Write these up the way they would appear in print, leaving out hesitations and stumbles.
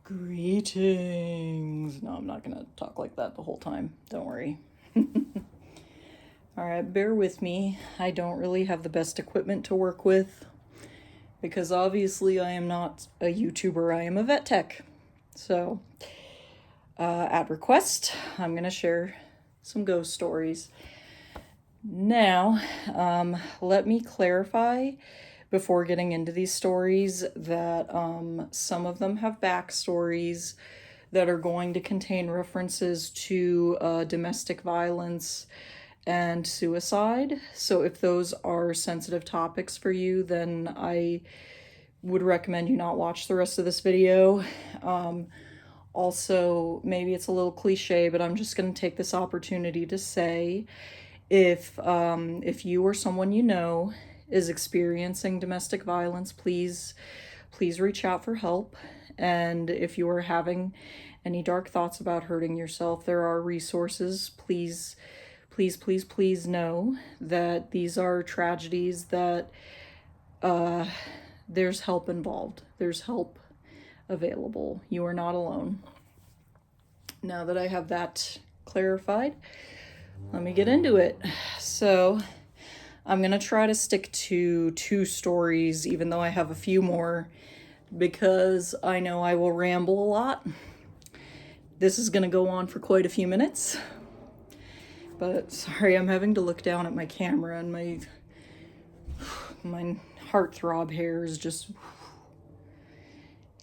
Greetings. No, I'm not going to talk like that the whole time. Don't worry. All right, bear with me. I don't really have the best equipment to work with because obviously I am not a YouTuber. I am a vet tech. So, at request, I'm going to share some ghost stories. Now, let me clarify before getting into these stories that some of them have backstories that are going to contain references to domestic violence and suicide. So if those are sensitive topics for you, then I would recommend you not watch the rest of this video. Also, maybe it's a little cliche, but I'm just going to take this opportunity to say if you or someone you know is experiencing domestic violence, please reach out for help. And if you are having any dark thoughts about hurting yourself, there are resources. Please know that these are tragedies that there's help involved. There's help available. You are not alone. Now that I have that clarified, let me get into it. So I'm going to try to stick to 2 stories, even though I have a few more, because I know I will ramble a lot. This is going to go on for quite a few minutes. But sorry, I'm having to look down at my camera and my heartthrob hair is just...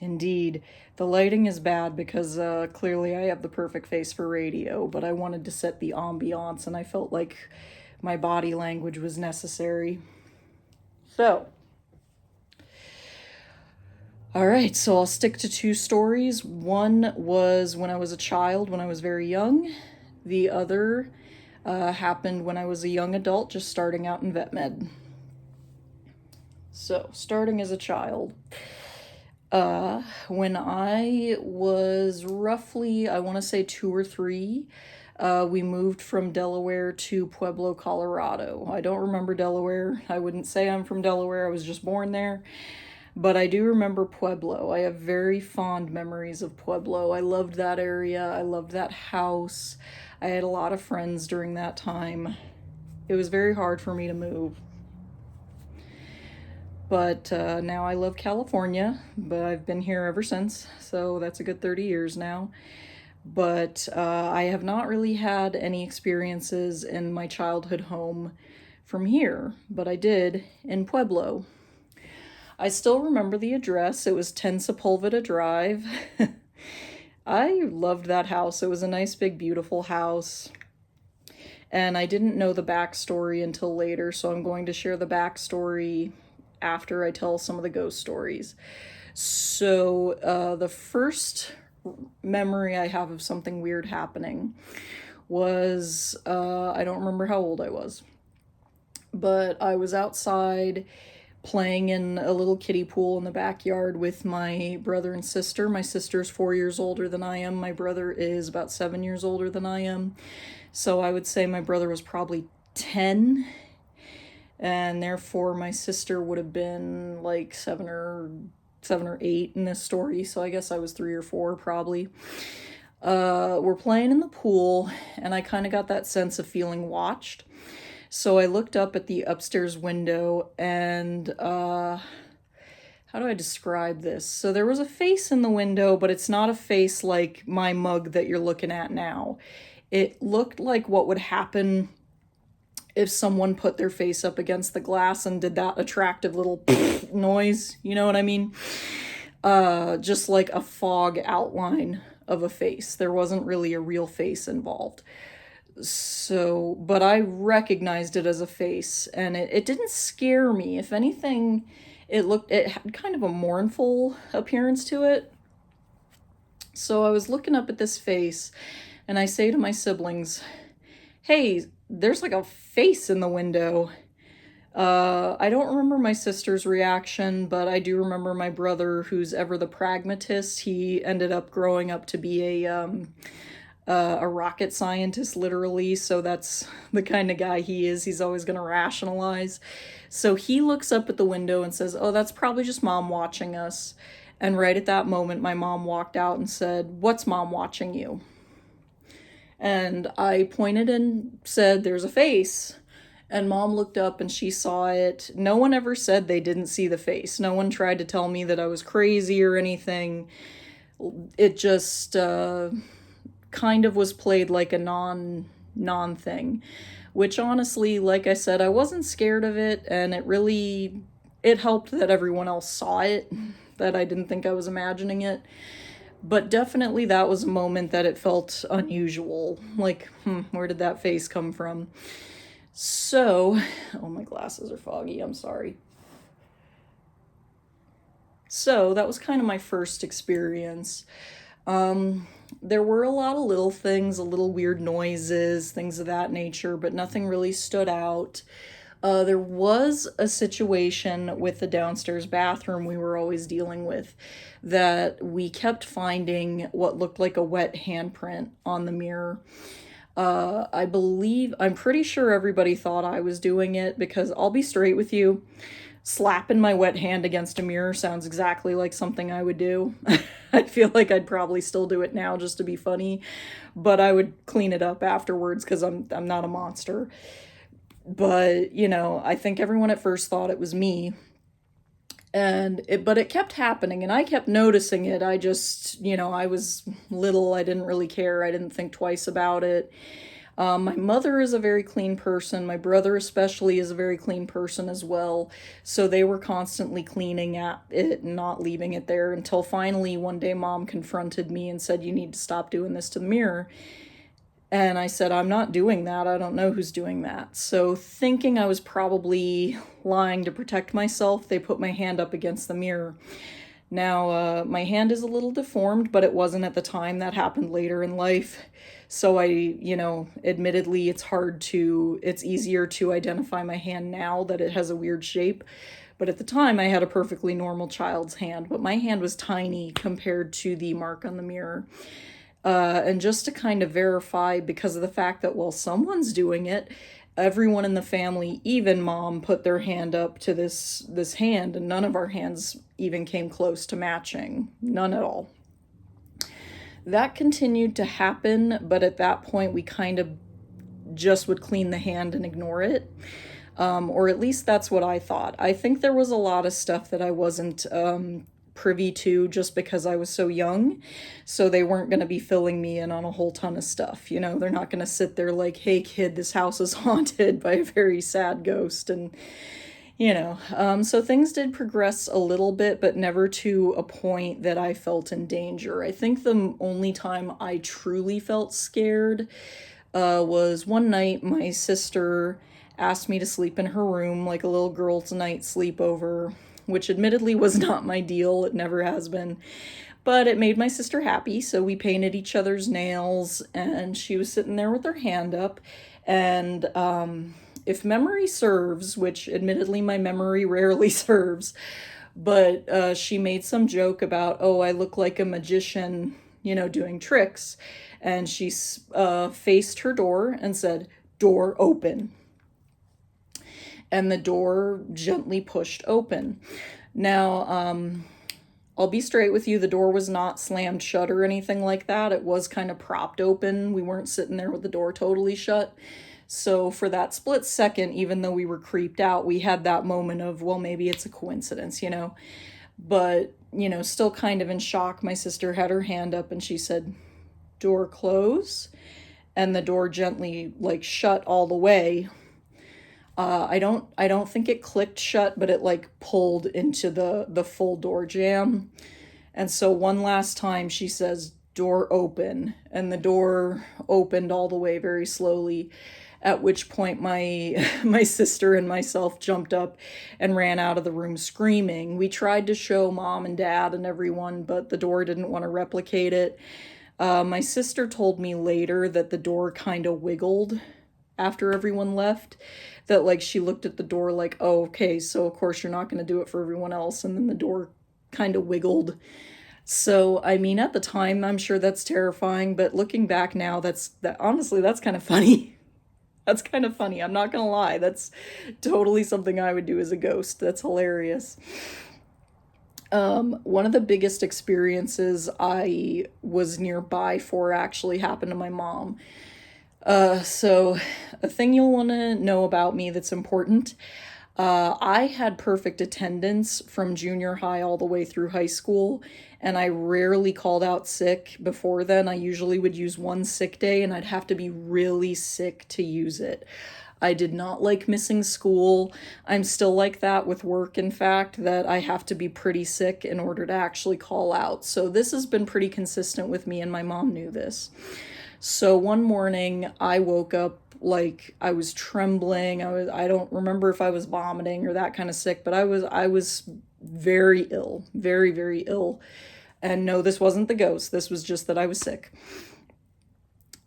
Indeed. The lighting is bad because clearly I have the perfect face for radio, but I wanted to set the ambiance and I felt like my body language was necessary. So, all right, so I'll stick to 2 stories. One was when I was a child, when I was very young. The other happened when I was a young adult, just starting out in vet med. So, starting as a child. When I was roughly, I want to say 2 or 3, we moved from Delaware to Pueblo, Colorado. I don't remember Delaware. I wouldn't say I'm from Delaware. I was just born there. But I do remember Pueblo. I have very fond memories of Pueblo. I loved that area. I loved that house. I had a lot of friends during that time. It was very hard for me to move. But now I love California, but I've been here ever since, so that's a good 30 years now. But I have not really had any experiences in my childhood home from here, but I did in Pueblo. I still remember the address. It was 10 Sepulveda Drive. I loved that house. It was a nice, big, beautiful house. And I didn't know the backstory until later, so I'm going to share the backstory after I tell some of the ghost stories. So the first memory I have of something weird happening was, I don't remember how old I was, but I was outside playing in a little kiddie pool in the backyard with my brother and sister. My sister's 4 years older than I am. My brother is about 7 years older than I am. So I would say my brother was probably 10, and therefore my sister would have been like 7 or 8 in this story, so I guess I was 3 or 4 probably. We're playing in the pool, and I kind of got that sense of feeling watched. So I looked up at the upstairs window, and how do I describe this? So there was a face in the window, but it's not a face like my mug that you're looking at now. It looked like what would happen if someone put their face up against the glass and did that attractive little noise, you know what I mean? Just like a fog outline of a face. There wasn't really a real face involved. So, but I recognized it as a face, and it didn't scare me. If anything, it had kind of a mournful appearance to it. So I was looking up at this face, and I say to my siblings, hey, there's like a face in the window. I don't remember my sister's reaction, but I do remember my brother, who's ever the pragmatist. He ended up growing up to be a rocket scientist, literally, so that's the kind of guy he is. He's always going to rationalize. So he looks up at the window and says, oh, that's probably just mom watching us. And right at that moment, my mom walked out and said, "What's mom watching you?" And I pointed and said, "There's a face." And mom looked up and she saw it. No one ever said they didn't see the face. No one tried to tell me that I was crazy or anything. It just kind of was played like a non thing, which honestly, like I said, I wasn't scared of it, and it helped that everyone else saw it, that I didn't think I was imagining it. But definitely that was a moment that it felt unusual. Like, where did that face come from? So, oh, my glasses are foggy, I'm sorry. So, that was kind of my first experience. There were a lot of little things, a little weird noises, things of that nature, but nothing really stood out. There was a situation with the downstairs bathroom we were always dealing with that we kept finding what looked like a wet handprint on the mirror. I'm pretty sure everybody thought I was doing it because I'll be straight with you. Slapping my wet hand against a mirror sounds exactly like something I would do. I feel like I'd probably still do it now just to be funny, but I would clean it up afterwards because I'm not a monster. But, I think everyone at first thought it was me. But it kept happening and I kept noticing it. I just, I was little, I didn't really care. I didn't think twice about it. My mother is a very clean person. My brother, especially, is a very clean person as well. So they were constantly cleaning at it and not leaving it there until finally one day mom confronted me and said, "You need to stop doing this to the mirror." And I said, "I'm not doing that. I don't know who's doing that." So, thinking I was probably lying to protect myself, they put my hand up against the mirror. Now, my hand is a little deformed, but it wasn't at the time. That happened later in life. So admittedly, it's easier to identify my hand now that it has a weird shape. But at the time, I had a perfectly normal child's hand, but my hand was tiny compared to the mark on the mirror. And just to kind of verify, because of the fact that, well, someone's doing it, everyone in the family, even mom, put their hand up to this hand, and none of our hands even came close to matching. None at all. That continued to happen, but at that point we kind of just would clean the hand and ignore it. Or at least that's what I thought. I think there was a lot of stuff that I wasn't privy to just because I was so young. So they weren't going to be filling me in on a whole ton of stuff. They're not going to sit there like, "Hey kid, this house is haunted by a very sad ghost." And, so things did progress a little bit, but never to a point that I felt in danger. I think the only time I truly felt scared was one night my sister asked me to sleep in her room like a little girls' night sleepover, which admittedly was not my deal. It never has been. But it made my sister happy, so we painted each other's nails, and she was sitting there with her hand up. And if memory serves, which admittedly my memory rarely serves, but she made some joke about, "Oh, I look like a magician, doing tricks." And she faced her door and said, "Door open." And the door gently pushed open. Now, I'll be straight with you, the door was not slammed shut or anything like that. It was kind of propped open. We weren't sitting there with the door totally shut. So for that split second, even though we were creeped out, we had that moment of, well, maybe it's a coincidence, But, still kind of in shock, my sister had her hand up and she said, "Door close." And the door gently, shut all the way. I don't think it clicked shut, but it pulled into the full door jamb. And so one last time she says, "Door open," and the door opened all the way very slowly. At which point my my sister and myself jumped up and ran out of the room screaming. We tried to show mom and dad and everyone, but the door didn't want to replicate it. My sister told me later that the door kind of wiggled after everyone left, that she looked at the door like, "Oh, okay, so of course you're not going to do it for everyone else," and then the door kind of wiggled. So I mean, at the time I'm sure that's terrifying, but looking back now, honestly, that's kind of funny. That's kind of funny, I'm not gonna lie. That's totally something I would do as a ghost. That's hilarious. One of the biggest experiences I was nearby for actually happened to my mom. So a thing you'll want to know about me that's important. I had perfect attendance from junior high all the way through high school, and I rarely called out sick before then. I usually would use one sick day, and I'd have to be really sick to use it. I did not like missing school. I'm still like that with work, in fact, that I have to be pretty sick in order to actually call out. So this has been pretty consistent with me, and my mom knew this. So one morning I woke up like I was trembling. I don't remember if I was vomiting or that kind of sick, but I was very ill, very very ill. And no, this wasn't the ghost. This was just that I was sick.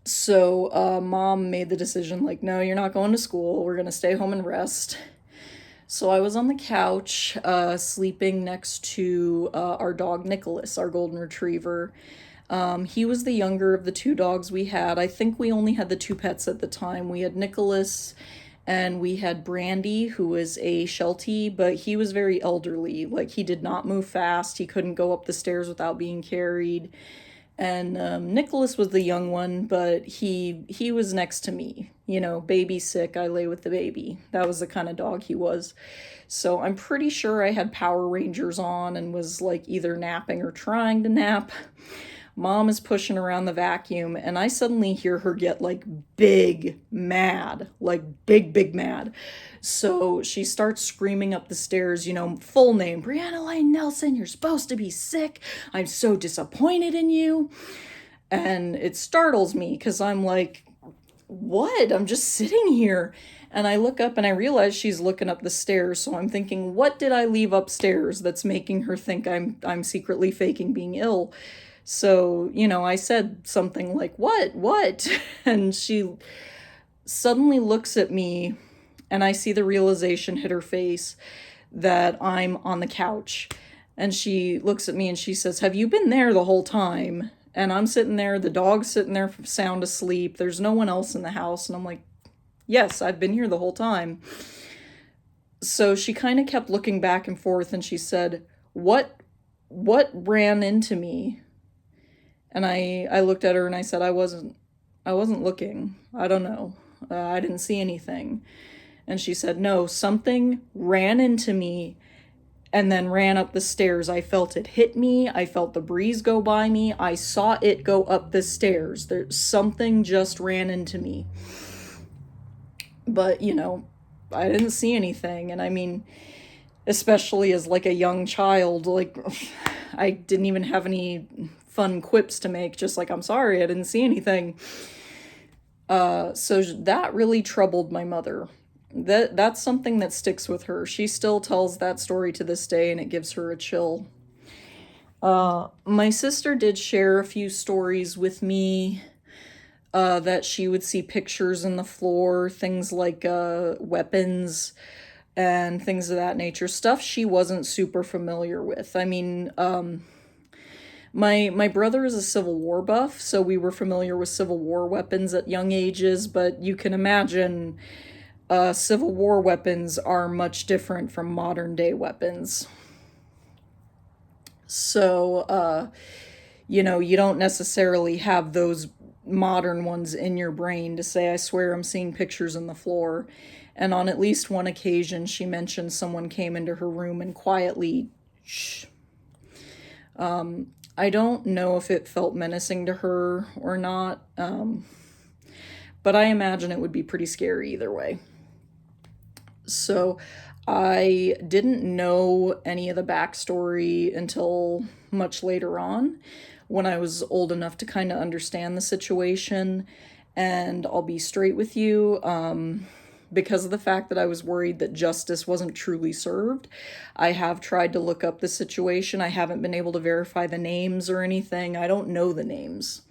So mom made the decision like, no, you're not going to school. We're going to stay home and rest. So I was on the couch, sleeping next to our dog Nicholas, our golden retriever. He was the younger of the two dogs we had. I think we only had the two pets at the time. We had Nicholas and we had Brandy, who was a Sheltie, but he was very elderly. Like, he did not move fast. He couldn't go up the stairs without being carried. And Nicholas was the young one, but he was next to me. You know, baby sick, I lay with the baby. That was the kind of dog he was. So I'm pretty sure I had Power Rangers on and was like either napping or trying to nap. Mom is pushing around the vacuum, and I suddenly hear her get like big mad, like big, big mad. So she starts screaming up the stairs, you know, full name, Brianna Lane Nelson, you're supposed to be sick. I'm so disappointed in you. And it startles me because I'm like, what? I'm just sitting here. And I look up and I realize she's looking up the stairs. So I'm thinking, what did I leave upstairs that's making her think I'm secretly faking being ill? So, you know, I said something like, what? And she suddenly looks at me, and I see the realization hit her face that I'm on the couch. And she looks at me and she says, have you been there the whole time? And I'm sitting there, the dog's sitting there sound asleep. There's no one else in the house. And I'm like, yes, I've been here the whole time. So she kind of kept looking back and forth, and she said, what ran into me? And I looked at her and I said, I wasn't looking. I don't know. I didn't see anything. And she said, no, something ran into me and then ran up the stairs. I felt it hit me. I felt the breeze go by me. I saw it go up the stairs. There's something just ran into me. But, you know, I didn't see anything. And I mean, especially as like a young child, like I didn't even have any fun quips to make, just like, I'm sorry, I didn't see anything. So that really troubled my mother. That's something that sticks with her. She still tells that story to this day, and it gives her a chill. My sister did share a few stories with me, that she would see pictures in the floor, things like weapons and things of that nature, stuff she wasn't super familiar with. I mean, my brother is a Civil War buff, so we were familiar with Civil War weapons at young ages, but you can imagine Civil War weapons are much different from modern day weapons. So, you know, you don't necessarily have those modern ones in your brain to say, I swear I'm seeing pictures in the floor. And on at least one occasion, she mentioned someone came into her room and quietly, shh. I don't know if it felt menacing to her or not, but I imagine it would be pretty scary either way. So I didn't know any of the backstory until much later on, when I was old enough to kind of understand the situation. And I'll be straight with you, because of the fact that I was worried that justice wasn't truly served. I have tried to look up the situation. I haven't been able to verify the names or anything. I don't know the names.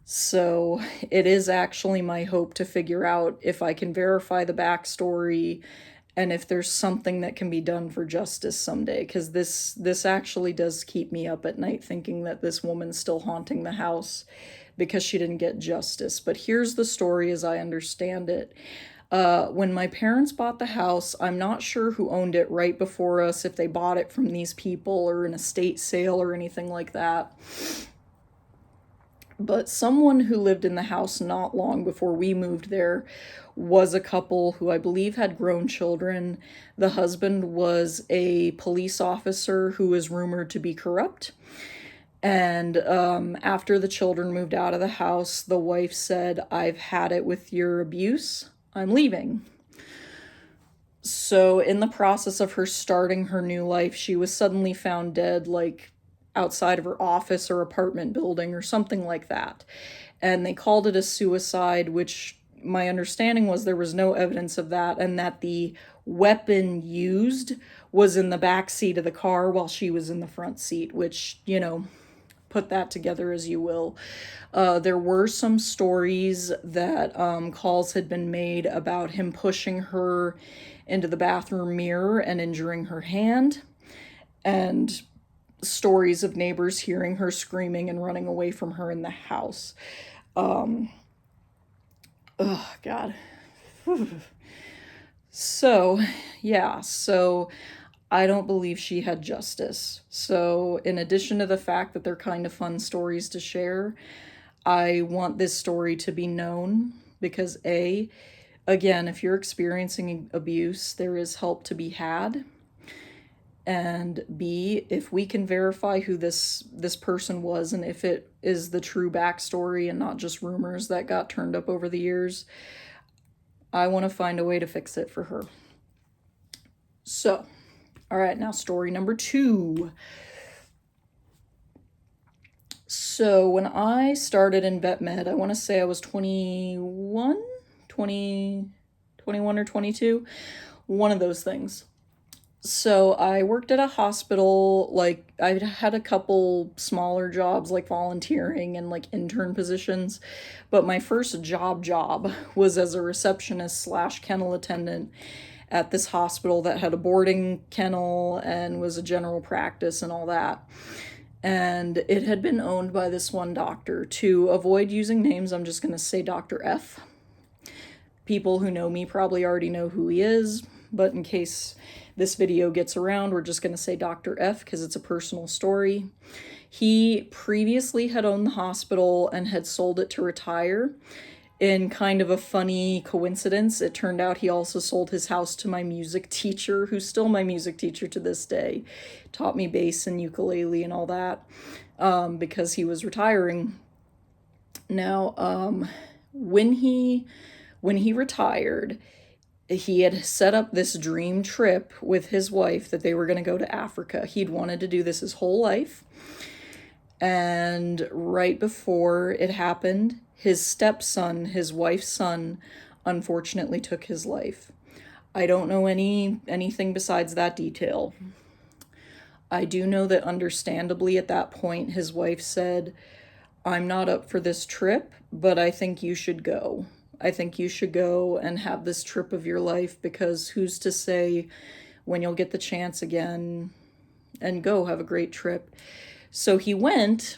So it is actually my hope to figure out if I can verify the backstory and if there's something that can be done for justice someday, because this actually does keep me up at night thinking that this woman's still haunting the house because she didn't get justice. But here's the story as I understand it. When my parents bought the house, I'm not sure who owned it right before us, if they bought it from these people or an estate sale or anything like that. But someone who lived in the house not long before we moved there was a couple who I believe had grown children. The husband was a police officer who was rumored to be corrupt. And after the children moved out of the house, the wife said, "I've had it with your abuse. I'm leaving." So, in the process of her starting her new life, she was suddenly found dead, like outside of her office or apartment building or something like that. And they called it a suicide, which my understanding was there was no evidence of that, and that the weapon used was in the back seat of the car while she was in the front seat, which, put that together as you will. There were some stories that calls had been made about him pushing her into the bathroom mirror and injuring her hand, and stories of neighbors hearing her screaming and running away from her in the house. Oh, God. So, yeah, so I don't believe she had justice. So, in addition to the fact that they're kind of fun stories to share, I want this story to be known because again, if you're experiencing abuse, there is help to be had. And B, if we can verify who this person was and if it is the true backstory and not just rumors that got turned up over the years, I want to find a way to fix it for her. So, all right, now story number 2. So when I started in vet med, I want to say I was 21 or 22, one of those things. So I worked at a hospital, like I had a couple smaller jobs like volunteering and like intern positions, but my first job was as a receptionist / kennel attendant at this hospital that had a boarding kennel and was a general practice and all that. And it had been owned by this one doctor. To avoid using names, I'm just going to say Dr. F. People who know me probably already know who he is, but in case this video gets around, we're just going to say Dr. F because it's a personal story. He previously had owned the hospital and had sold it to retire. In kind of a funny coincidence, it turned out he also sold his house to my music teacher, who's still my music teacher to this day. Taught me bass and ukulele and all that, because he was retiring. Now, when he retired, he had set up this dream trip with his wife that they were going to go to Africa. He'd wanted to do this his whole life. And right before it happened, his stepson, his wife's son, unfortunately took his life. I don't know anything besides that detail. I do know that understandably at that point, his wife said, "I'm not up for this trip, but I think you should go. I think you should go and have this trip of your life, because who's to say when you'll get the chance again, and go have a great trip." So he went,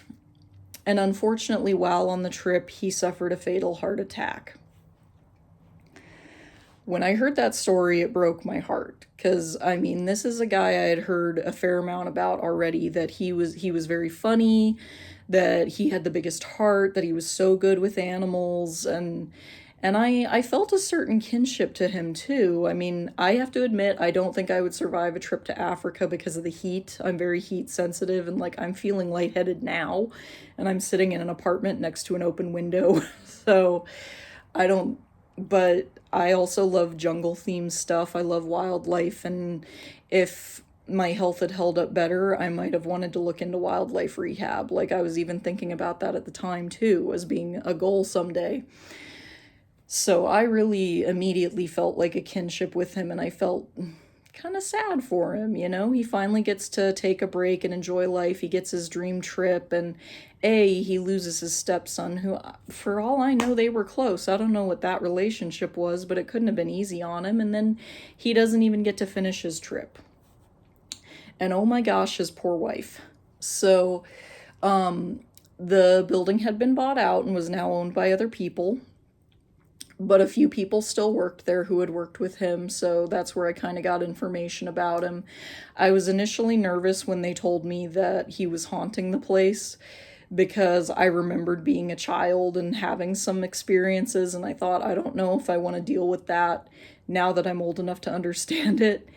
and unfortunately, while on the trip, he suffered a fatal heart attack. When I heard that story, it broke my heart, because, I mean, this is a guy I had heard a fair amount about already, that he was very funny, that he had the biggest heart, that he was so good with animals, and I felt a certain kinship to him too. I mean, I have to admit, I don't think I would survive a trip to Africa because of the heat. I'm very heat sensitive, and like I'm feeling lightheaded now, and I'm sitting in an apartment next to an open window. So I don't, but I also love jungle themed stuff. I love wildlife, and if my health had held up better, I might have wanted to look into wildlife rehab. Like I was even thinking about that at the time too, as being a goal someday. So I really immediately felt like a kinship with him, and I felt kind of sad for him, He finally gets to take a break and enjoy life. He gets his dream trip, and he loses his stepson, who, for all I know, they were close. I don't know what that relationship was, but it couldn't have been easy on him. And then he doesn't even get to finish his trip. And oh my gosh, his poor wife. So, the building had been bought out and was now owned by other people. but a few people still worked there who had worked with him, so that's where I kind of got information about him. I was initially nervous when they told me that he was haunting the place because I remembered being a child and having some experiences, and I thought, I don't know if I want to deal with that now that I'm old enough to understand it.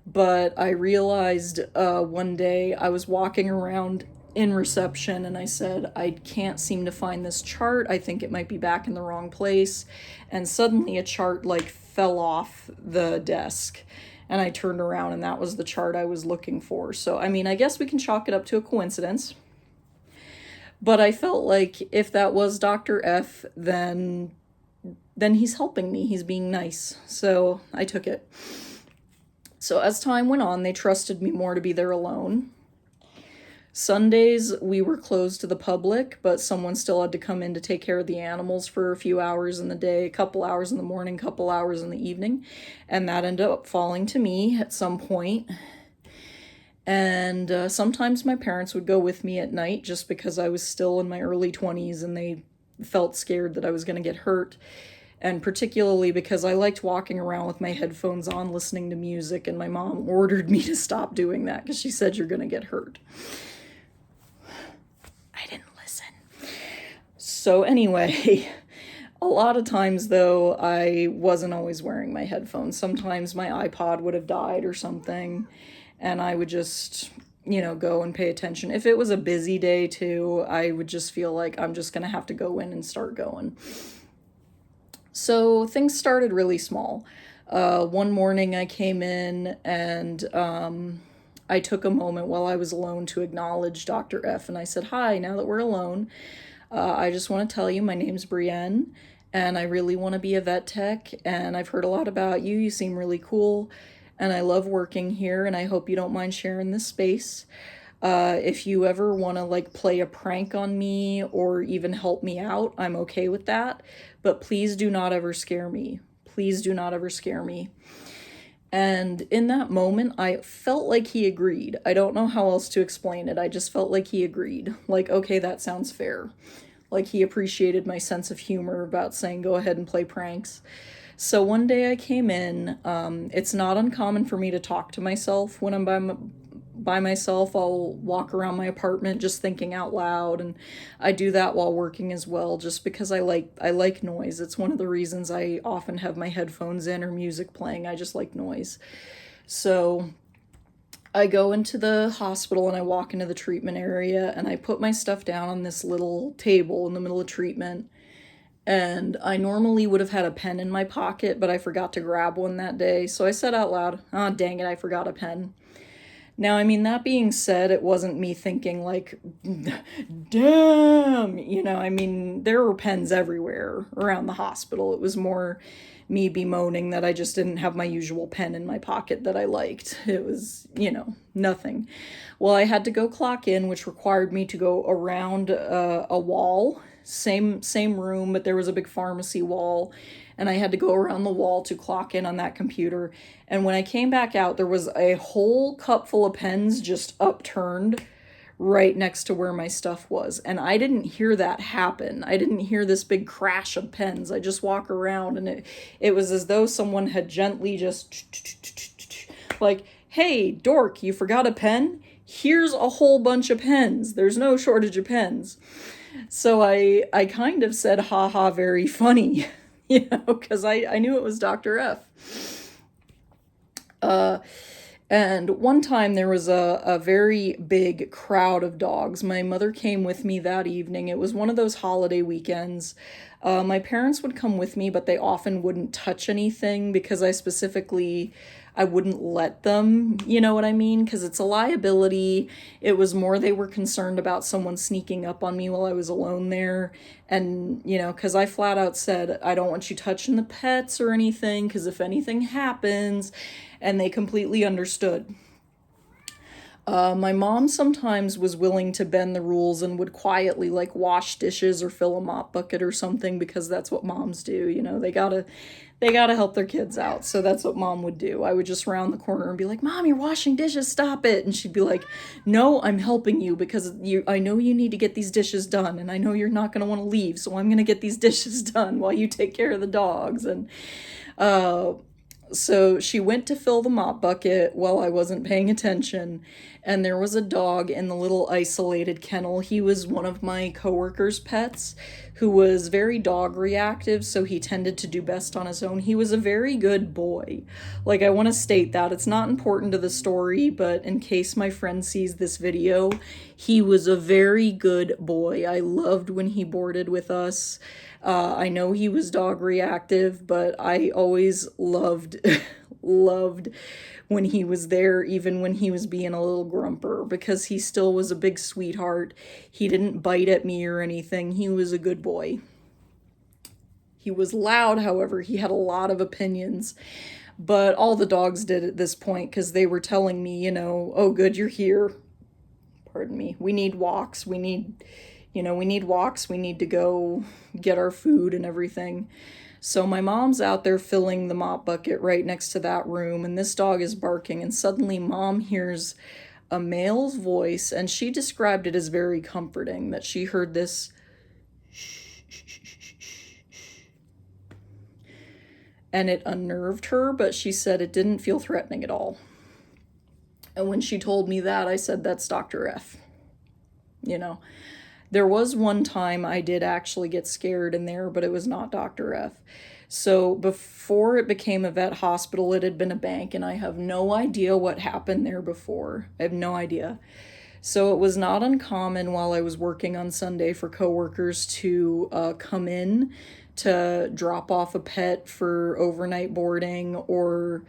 But I realized one day I was walking around in reception and I said, I can't seem to find this chart. I think it might be back in the wrong place. And suddenly a chart like fell off the desk. And I turned around and that was the chart I was looking for. So, I mean, I guess we can chalk it up to a coincidence. But I felt like if that was Dr. F, then he's helping me. He's being nice. So I took it. So as time went on, they trusted me more to be there alone. Sundays, we were closed to the public, but someone still had to come in to take care of the animals for a few hours in the day, a couple hours in the morning, a couple hours in the evening. And that ended up falling to me at some point. And sometimes my parents would go with me at night just because I was still in my early 20s and they felt scared that I was going to get hurt. And particularly because I liked walking around with my headphones on listening to music, and my mom ordered me to stop doing that because she said you're going to get hurt. I didn't listen. So anyway, a lot of times though, I wasn't always wearing my headphones. Sometimes my iPod would have died or something, and I would just, go and pay attention. If it was a busy day too, I would just feel like I'm just going to have to go in and start going. So things started really small. One morning I came in and I took a moment while I was alone to acknowledge Dr. F. And I said, hi, now that we're alone, I just want to tell you my name's Brienne and I really want to be a vet tech. And I've heard a lot about you. You seem really cool. And I love working here. And I hope you don't mind sharing this space. If you ever want to like play a prank on me or even help me out, I'm okay with that. But please do not ever scare me. Please do not ever scare me. And in that moment, I felt like he agreed. I don't know how else to explain it. I just felt like he agreed. Like, okay, that sounds fair. Like he appreciated my sense of humor about saying, go ahead and play pranks. So one day I came in. It's not uncommon for me to talk to myself when I'm by myself. I'll walk around my apartment just thinking out loud, and I do that while working as well, just because I like noise. It's one of the reasons I often have my headphones in or music playing. I just like noise. So I go into the hospital and I walk into the treatment area and I put my stuff down on this little table in the middle of treatment. And I normally would have had a pen in my pocket, but I forgot to grab one that day. So I said out loud, oh, dang it, I forgot a pen. Now, I mean, that being said, it wasn't me thinking like, damn, I mean, there were pens everywhere around the hospital. It was more me bemoaning that I just didn't have my usual pen in my pocket that I liked. It was, nothing. Well, I had to go clock in, which required me to go around a wall, same room, but there was a big pharmacy wall, and I had to go around the wall to clock in on that computer. And when I came back out, there was a whole cup full of pens just upturned right next to where my stuff was. And I didn't hear that happen. I didn't hear this big crash of pens. I just walk around and it was as though someone had gently just like, hey, dork, you forgot a pen? Here's a whole bunch of pens. There's no shortage of pens. So I kind of said, haha, very funny, because I knew it was Dr. F. And one time there was a very big crowd of dogs. My mother came with me that evening. It was one of those holiday weekends. My parents would come with me, but they often wouldn't touch anything because I wouldn't let them, you know what I mean? Because it's a liability. It was more they were concerned about someone sneaking up on me while I was alone there. And, because I flat out said, I don't want you touching the pets or anything, because if anything happens, and they completely understood. My mom sometimes was willing to bend the rules and would quietly like wash dishes or fill a mop bucket or something because that's what moms do. They gotta help their kids out. So that's what mom would do. I would just round the corner and be like, "Mom, you're washing dishes, stop it." And she'd be like, "No, I'm helping you because I know you need to get these dishes done and I know you're not gonna want to leave, so I'm gonna get these dishes done while you take care of the dogs." And uh so she went to fill the mop bucket while I wasn't paying attention, and there was a dog in the little isolated kennel. He was one of my coworkers' pets who was very dog reactive, so he tended to do best on his own. He was a very good boy. Like, I want to state that. It's not important to the story, but in case my friend sees this video, he was a very good boy. I loved when he boarded with us. I know he was dog reactive, but I always loved loved when he was there, even when he was being a little grumper, because he still was a big sweetheart. He didn't bite at me or anything. He was a good boy. He was loud, however, he had a lot of opinions, but all the dogs did at this point because they were telling me, "Oh, good, you're here. Pardon me. We need walks. We need walks. We need to go get our food and everything." So my mom's out there filling the mop bucket right next to that room, and this dog is barking, and suddenly mom hears a male's voice, and she described it as very comforting that she heard this, and it unnerved her, but she said it didn't feel threatening at all. And when she told me that, I said, "That's Dr. F." You know, there was one time I did actually get scared in there, but it was not Dr. F. So before it became a vet hospital, it had been a bank, and I have no idea what happened there before. I have no idea. So it was not uncommon while I was working on Sunday for coworkers to come in to drop off a pet for overnight boarding or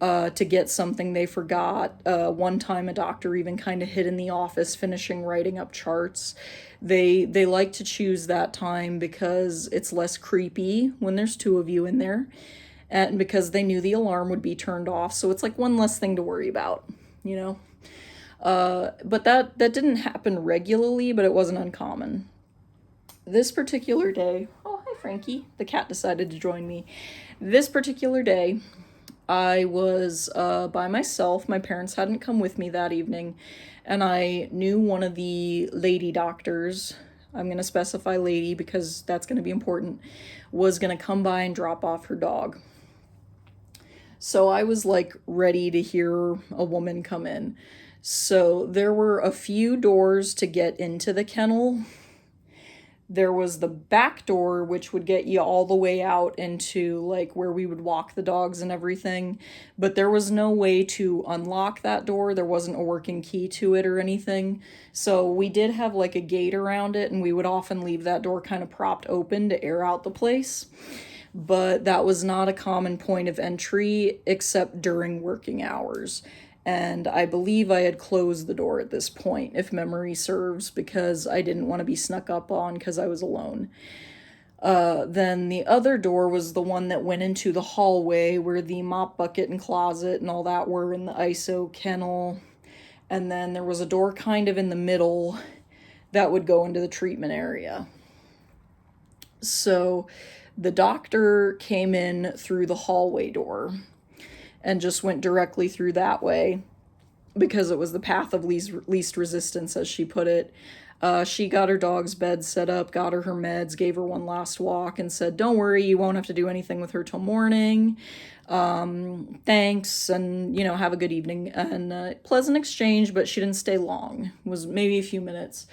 to get something they forgot. One time, a doctor even kind of hid in the office, finishing writing up charts. They like to choose that time because it's less creepy when there's two of you in there, and because they knew the alarm would be turned off. So it's like one less thing to worry about, you know. But that didn't happen regularly, but it wasn't uncommon. This particular day, oh hi Frankie, the cat decided to join me. This particular day, I was by myself. My parents hadn't come with me that evening, and I knew one of the lady doctors, I'm going to specify lady because that's going to be important, was going to come by and drop off her dog. So I was like ready to hear a woman come in. So there were a few doors to get into the kennel. There was the back door, which would get you all the way out into like where we would walk the dogs and everything. But there was no way to unlock that door. There wasn't a working key to it or anything. So we did have like a gate around it, and we would often leave that door kind of propped open to air out the place. But that was not a common point of entry except during working hours. And I believe I had closed the door at this point, if memory serves, because I didn't want to be snuck up on because I was alone. Then the other door was the one that went into the hallway where the mop bucket and closet and all that were in the ISO kennel. And then there was a door kind of in the middle that would go into the treatment area. So the doctor came in through the hallway door and just went directly through that way because it was the path of least resistance, as she put it. She got her dog's bed set up, got her meds, gave her one last walk, and said, "Don't worry, you won't have to do anything with her till morning. Thanks, and, have a good evening." And pleasant exchange, but she didn't stay long. It was maybe a few minutes.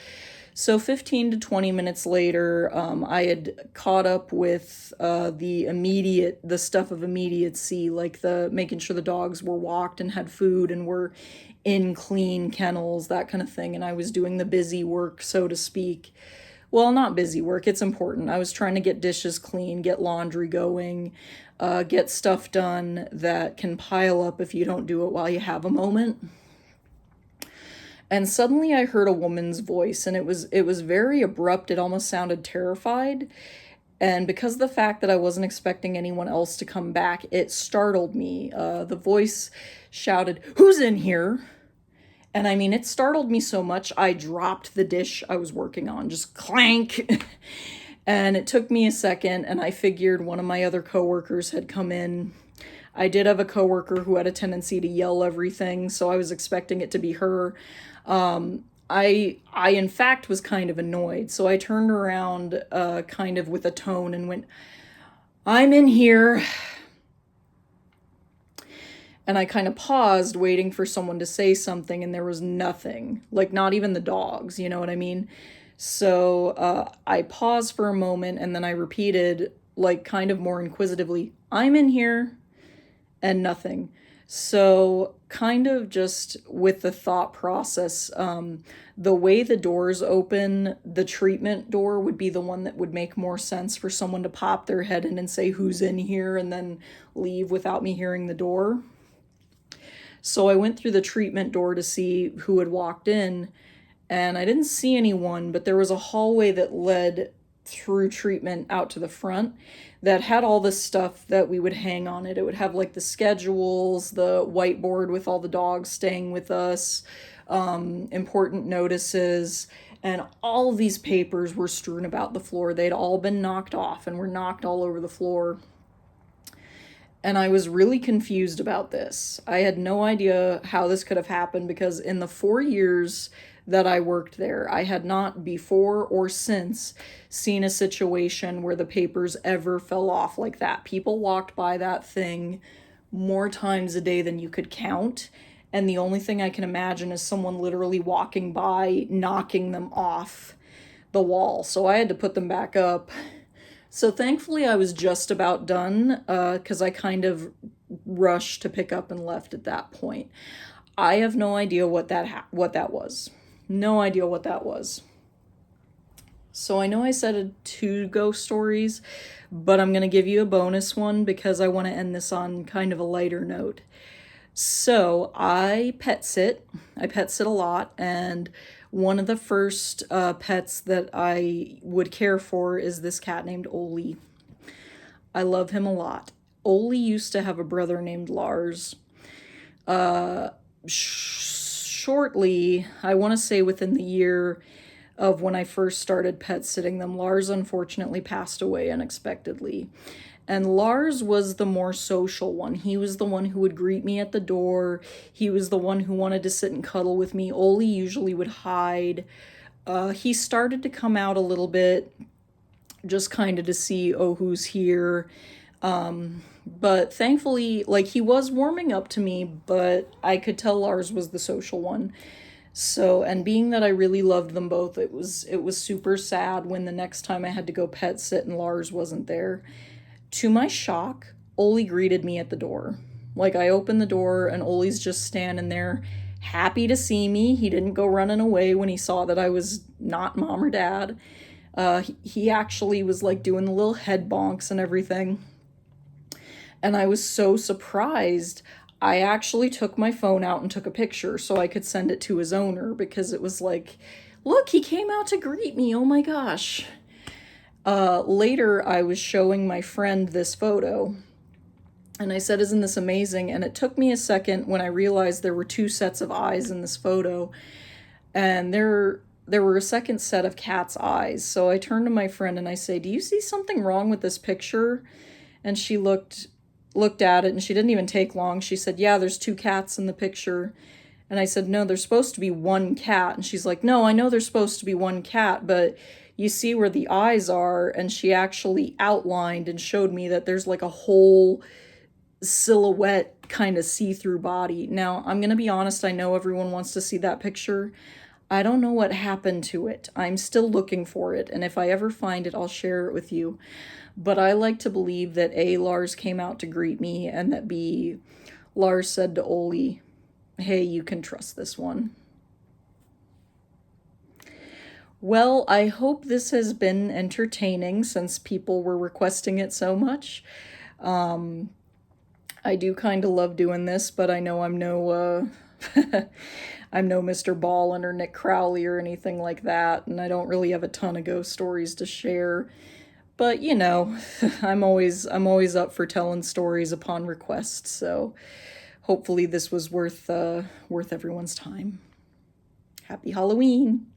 So 15 to 20 minutes later, I had caught up with the stuff of immediacy, like the making sure the dogs were walked and had food and were in clean kennels, that kind of thing. And I was doing the busy work, so to speak. Well, not busy work, it's important. I was trying to get dishes clean, get laundry going, get stuff done that can pile up if you don't do it while you have a moment. And suddenly I heard a woman's voice, and it was very abrupt. It almost sounded terrified. And because of the fact that I wasn't expecting anyone else to come back, it startled me. The voice shouted, "Who's in here?" And I mean, it startled me so much, I dropped the dish I was working on, just clank. And it took me a second, and I figured one of my other coworkers had come in. I did have a coworker who had a tendency to yell everything, so I was expecting it to be her. I in fact was kind of annoyed, so I turned around, kind of with a tone, and went, "I'm in here." And I kind of paused, waiting for someone to say something, and there was nothing. Like, not even the dogs, you know what I mean? So I paused for a moment, and then I repeated, like, kind of more inquisitively, "I'm in here," and nothing. So, kind of just with the thought process, the way the doors open, the treatment door would be the one that would make more sense for someone to pop their head in and say, "Who's in here?" and then leave without me hearing the door. So I went through the treatment door to see who had walked in, and I didn't see anyone, but there was a hallway that led through treatment out to the front that had all this stuff that we would hang on it. It would have like the schedules, the whiteboard with all the dogs staying with us, important notices, and all of these papers were strewn about the floor. They'd all been knocked off and were knocked all over the floor. And I was really confused about this. I had no idea how this could have happened because in the 4 years that I worked there, I had not before or since seen a situation where the papers ever fell off like that. People walked by that thing more times a day than you could count. And the only thing I can imagine is someone literally walking by, knocking them off the wall. So I had to put them back up. So thankfully, I was just about done because I kind of rushed to pick up and left at that point. I have no idea what that was. No idea what that was. So I know I said 2 ghost stories, but I'm going to give you a bonus one because I want to end this on kind of a lighter note. So I pet sit. I pet sit a lot, and one of the first pets that I would care for is this cat named Oli. I love him a lot. Oli used to have a brother named Lars. Shortly, I want to say within the year of when I first started pet sitting them, Lars unfortunately passed away unexpectedly. And Lars was the more social one. He was the one who would greet me at the door. He was the one who wanted to sit and cuddle with me. Oli usually would hide. He started to come out a little bit, just kind of to see, oh, who's here. But thankfully, like, he was warming up to me, but I could tell Lars was the social one. So, and being that I really loved them both, it was super sad when the next time I had to go pet sit and Lars wasn't there. To my shock, Oli greeted me at the door. Like, I opened the door and Oli's just standing there, happy to see me. He didn't go running away when he saw that I was not mom or dad. He actually was like doing the little head bonks and everything. And I was so surprised. I actually took my phone out and took a picture so I could send it to his owner because it was like, look, he came out to greet me. Oh my gosh. Later, I was showing my friend this photo, and I said, "Isn't this amazing?" And it took me a second when I realized there were 2 sets of eyes in this photo, and there were a second set of cat's eyes. So I turned to my friend and I say, "Do you see something wrong with this picture?" And she looked at it, and she didn't even take long. She said, "Yeah, there's 2 cats in the picture." And I said, "No, there's supposed to be 1 cat." And she's like, "No, I know there's supposed to be 1 cat, but you see where the eyes are." And she actually outlined and showed me that there's like a whole silhouette kind of see-through body. Now, I'm going to be honest, I know everyone wants to see that picture. I don't know what happened to it. I'm still looking for it, and if I ever find it, I'll share it with you. But I like to believe that A, Lars came out to greet me, and that B, Lars said to Oli, "Hey, you can trust this one." Well, I hope this has been entertaining since people were requesting it so much. I do kind of love doing this, but I know I'm no I'm no Mr. Ballin or Nick Crowley or anything like that, and I don't really have a ton of ghost stories to share. But you know, I'm always up for telling stories upon request, so hopefully this was worth everyone's time. Happy Halloween!